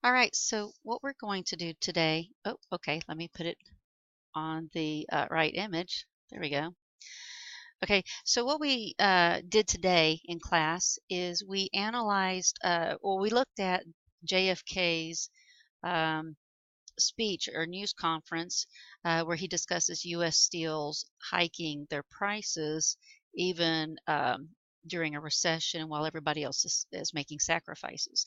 All right, so what we're going to do today, oh, okay, let me put it on the right image. There we go. Okay, so what we did today in class is we analyzed, we looked at JFK's um, speech or news conference where he discusses U.S. Steel's hiking their prices even during a recession while everybody else is making sacrifices.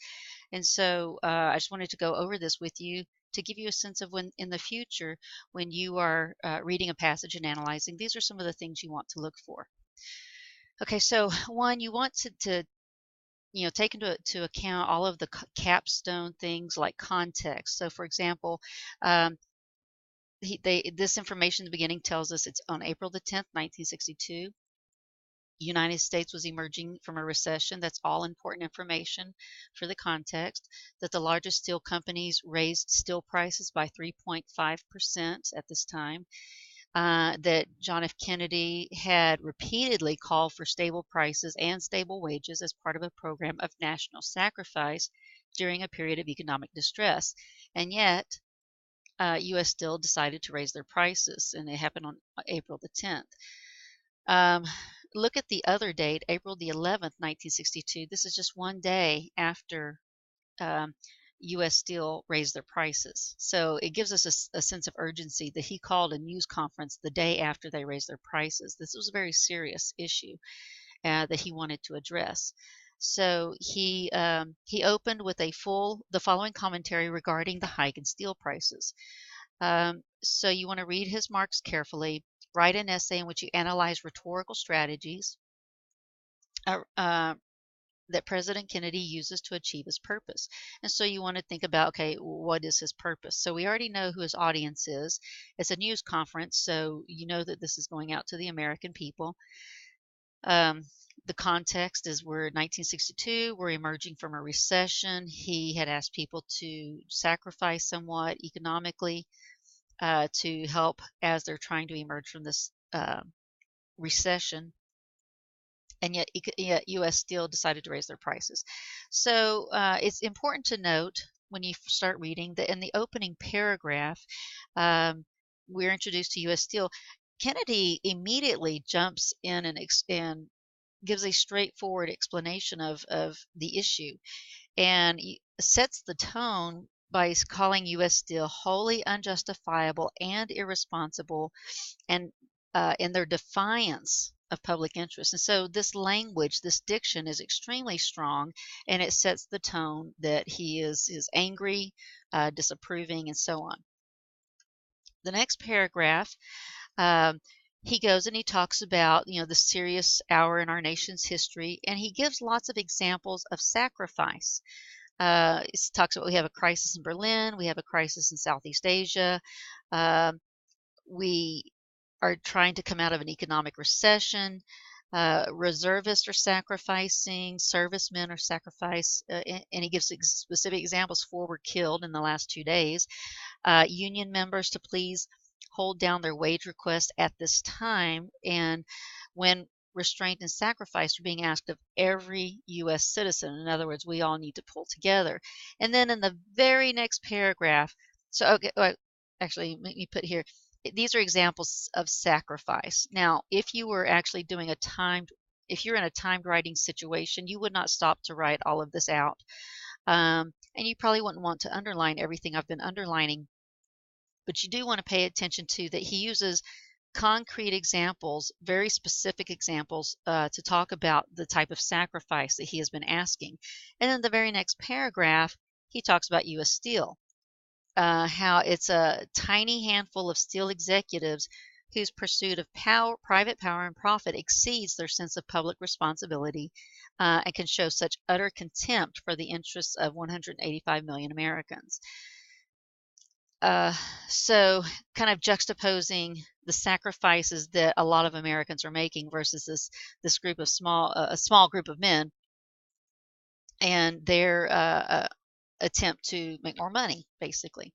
And so I just wanted to go over this with you to give you a sense of when in the future, when you are reading a passage and analyzing, these are some of the things you want to look for. Okay, so one, you want to take into account all of the capstone things like context. So, for example, um, this information in the beginning tells us it's on April the 10th, 1962. United States was emerging from a recession. That's all important information for the context. That the largest steel companies raised steel prices by 3.5% at this time. That John F. Kennedy had repeatedly called for stable prices and stable wages as part of a program of national sacrifice during a period of economic distress. And yet, U.S. Steel decided to raise their prices, and it happened on April the 10th. Look at the other date, April the 11th, 1962. This is just one day after U.S. Steel raised their prices. So it gives us a sense of urgency that he called a news conference the day after they raised their prices. This was a very serious issue that he wanted to address. So he opened with the following commentary regarding the hike in steel prices. So you want to read his marks carefully. Write an essay in which you analyze rhetorical strategies that President Kennedy uses to achieve his purpose. And so you want to think about, okay, what is his purpose? So we already know who his audience is. It's a news conference, so you know that this is going out to the American people. The context is we're 1962, we're emerging from a recession. He had asked people to sacrifice somewhat economically to help as they're trying to emerge from this recession. And yet U.S. Steel decided to raise their prices. So it's important to note when you start reading that in the opening paragraph, we're introduced to U.S. Steel. Kennedy immediately jumps in and gives a straightforward explanation of the issue and sets the tone by calling U.S. Steel wholly unjustifiable and irresponsible, and in their defiance of public interest. And so this language, this diction is extremely strong, and it sets the tone that he is angry, disapproving, and so on. The next paragraph, he goes and he talks about, the serious hour in our nation's history, and he gives lots of examples of sacrifice. He talks about we have a crisis in Berlin, we have a crisis in Southeast Asia, we are trying to come out of an economic recession, reservists are sacrificing, servicemen are and he gives specific examples. 4 were killed in the last 2 days. Union members to please hold down their wage request at this time, and when restraint and sacrifice are being asked of every U.S. citizen. In other words, we all need to pull together. And then in the very next paragraph, so okay, actually, let me put here, these are examples of sacrifice. Now, if you were actually doing if you're in a timed writing situation, you would not stop to write all of this out. And you probably wouldn't want to underline everything I've been underlining, but you do want to pay attention to that he uses concrete examples, very specific examples, to talk about the type of sacrifice that he has been asking. And then the very next paragraph, he talks about U.S. Steel, how it's a tiny handful of steel executives whose pursuit of private power and profit exceeds their sense of public responsibility and can show such utter contempt for the interests of 185 million Americans. So kind of juxtaposing the sacrifices that a lot of Americans are making versus this group of a small group of men and their attempt to make more money, basically.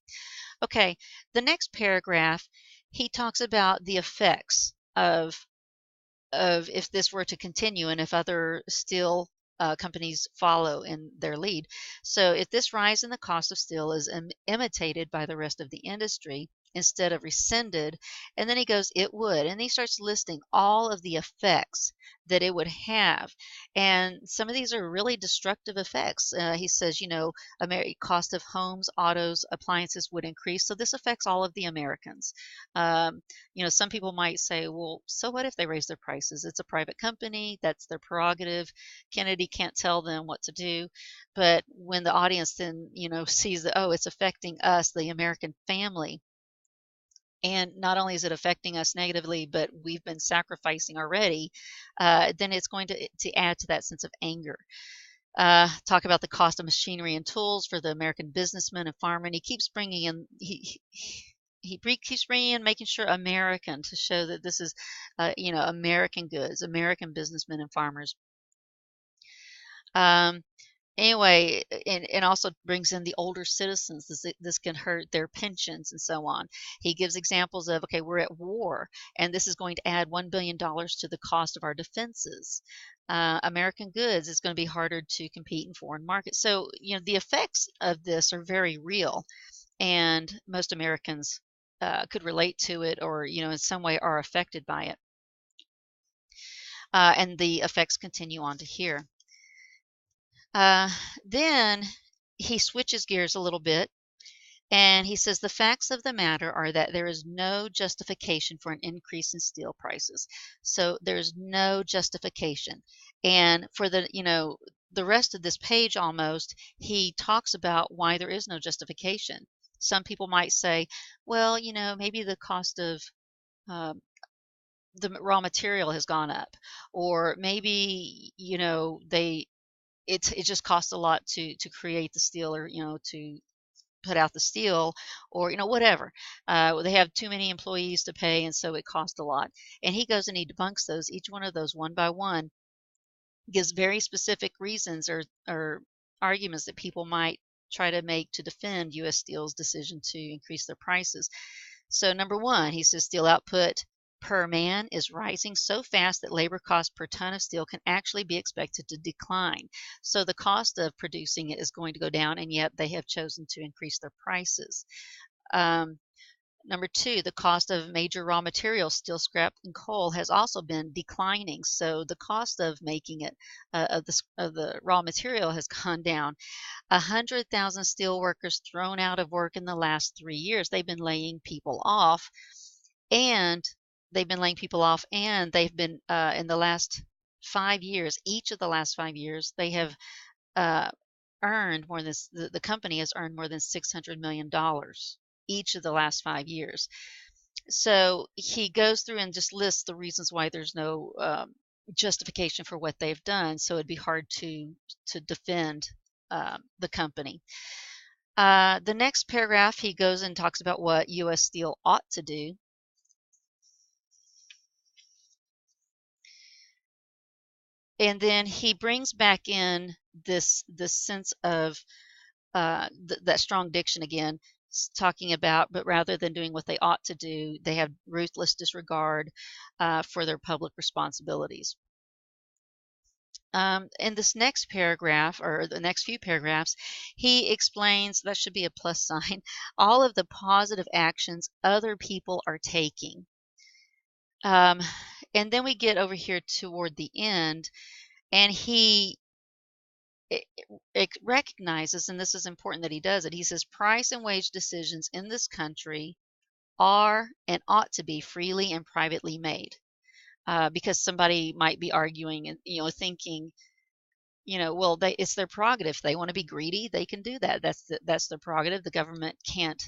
Okay, the next paragraph, he talks about the effects of if this were to continue and if other steel companies follow in their lead. So if this rise in the cost of steel is imitated by the rest of the industry instead of rescinded, and then he goes, it would, and he starts listing all of the effects that it would have. And some of these are really destructive effects. He says, cost of homes, autos, appliances would increase. So this affects all of the Americans. Some people might say, well, so what if they raise their prices? It's a private company. That's their prerogative. Kennedy can't tell them what to do. But when the audience then, sees that, oh, it's affecting us, the American family, and not only is it affecting us negatively, but we've been sacrificing already, then it's going to add to that sense of anger. Talk about the cost of machinery and tools for the American businessman and farmer, and he keeps bringing in keeps bringing in, making sure American, to show that this is, American goods, American businessmen and farmers. Anyway, and also brings in the older citizens. This can hurt their pensions and so on. He gives examples of, okay, we're at war, and this is going to add $1 billion to the cost of our defenses. American goods is going to be harder to compete in foreign markets. So, the effects of this are very real, and most Americans could relate to it, or, in some way are affected by it. And the effects continue on to here. Then he switches gears a little bit, and he says the facts of the matter are that there is no justification for an increase in steel prices. So there's no justification. And for the rest of this page almost, he talks about why there is no justification. Some people might say, well, maybe the cost of the raw material has gone up, or maybe, it just costs a lot to create the steel, or to put out the steel, or whatever. They have too many employees to pay, and so it costs a lot. And he goes and he debunks those, each one of those one by one, gives very specific reasons or arguments that people might try to make to defend U.S. Steel's decision to increase their prices. So number one, he says steel output per man is rising so fast that labor cost per ton of steel can actually be expected to decline. So the cost of producing it is going to go down, and yet they have chosen to increase their prices. Number two, the cost of major raw materials, steel, scrap, and coal, has also been declining. So the cost of making it, of the raw material, has gone down. 100,000 steel workers thrown out of work in the last 3 years. They've been laying people off, and they've been in the last 5 years, each of the last 5 years, they have earned more than, the company has earned more than $600 million each of the last 5 years. So he goes through and just lists the reasons why there's no justification for what they've done. So it'd be hard to defend the company. The next paragraph, he goes and talks about what U.S. Steel ought to do. And then he brings back in this sense of that strong diction again, talking about, but rather than doing what they ought to do, they have ruthless disregard for their public responsibilities. In this next paragraph, or the next few paragraphs, he explains, that should be a plus sign, all of the positive actions other people are taking. And then we get over here toward the end, and he it recognizes, and this is important that he does it, he says price and wage decisions in this country are and ought to be freely and privately made. Because somebody might be arguing and thinking, well, it's their prerogative. If they want to be greedy, they can do that. That's their prerogative. The government can't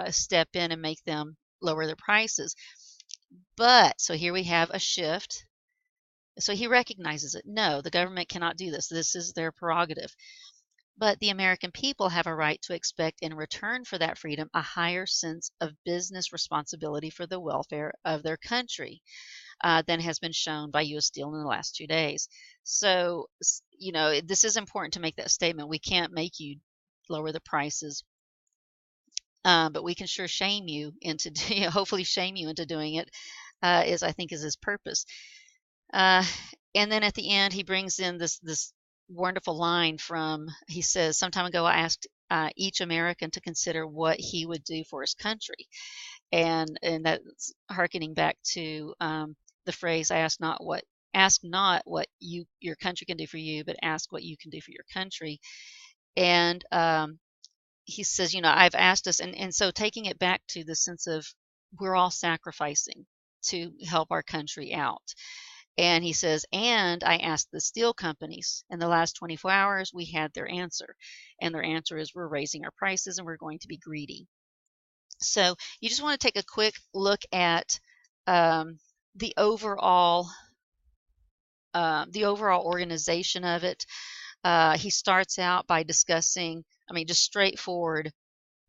step in and make them lower their prices. But so here we have a shift. So he recognizes it. No, the government cannot do this. This is their prerogative. But the American people have a right to expect in return for that freedom a higher sense of business responsibility for the welfare of their country than has been shown by U.S. Steel in the last 2 days. So, this is important to make that statement. We can't make you lower the prices, but we can sure shame you into, hopefully shame you into doing it, I think is his purpose. And then at the end, he brings in this wonderful line from, he says, some time ago I asked each American to consider what he would do for his country. And that's hearkening back to the phrase, ask not what your country can do for you, but ask what you can do for your country. And he says, I've asked us, and so taking it back to the sense of we're all sacrificing to help our country out. And he says, and I asked the steel companies in the last 24 hours, we had their answer. And their answer is we're raising our prices and we're going to be greedy. So you just want to take a quick look at the overall organization of it. He starts out by discussing, just straightforward,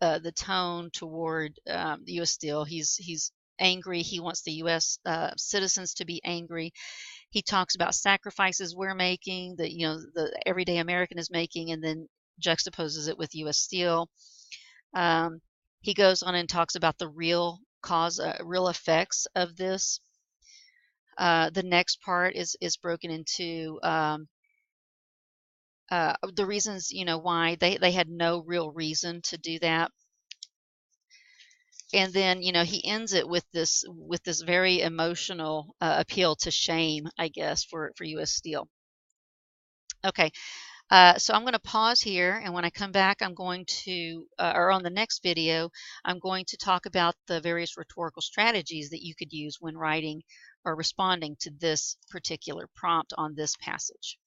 the tone toward the U.S. Steel. He's angry. He wants the U.S. Citizens to be angry. He talks about sacrifices we're making, that the everyday American is making, and then juxtaposes it with U.S. Steel. He goes on and talks about the real cause, real effects of this. The next part is broken into the reasons, why they had no real reason to do that. And then, he ends it with this very emotional appeal to shame, I guess, for U.S. Steel. Okay, so I'm going to pause here, and when I come back, I'm going to, or on the next video, I'm going to talk about the various rhetorical strategies that you could use when writing or responding to this particular prompt on this passage.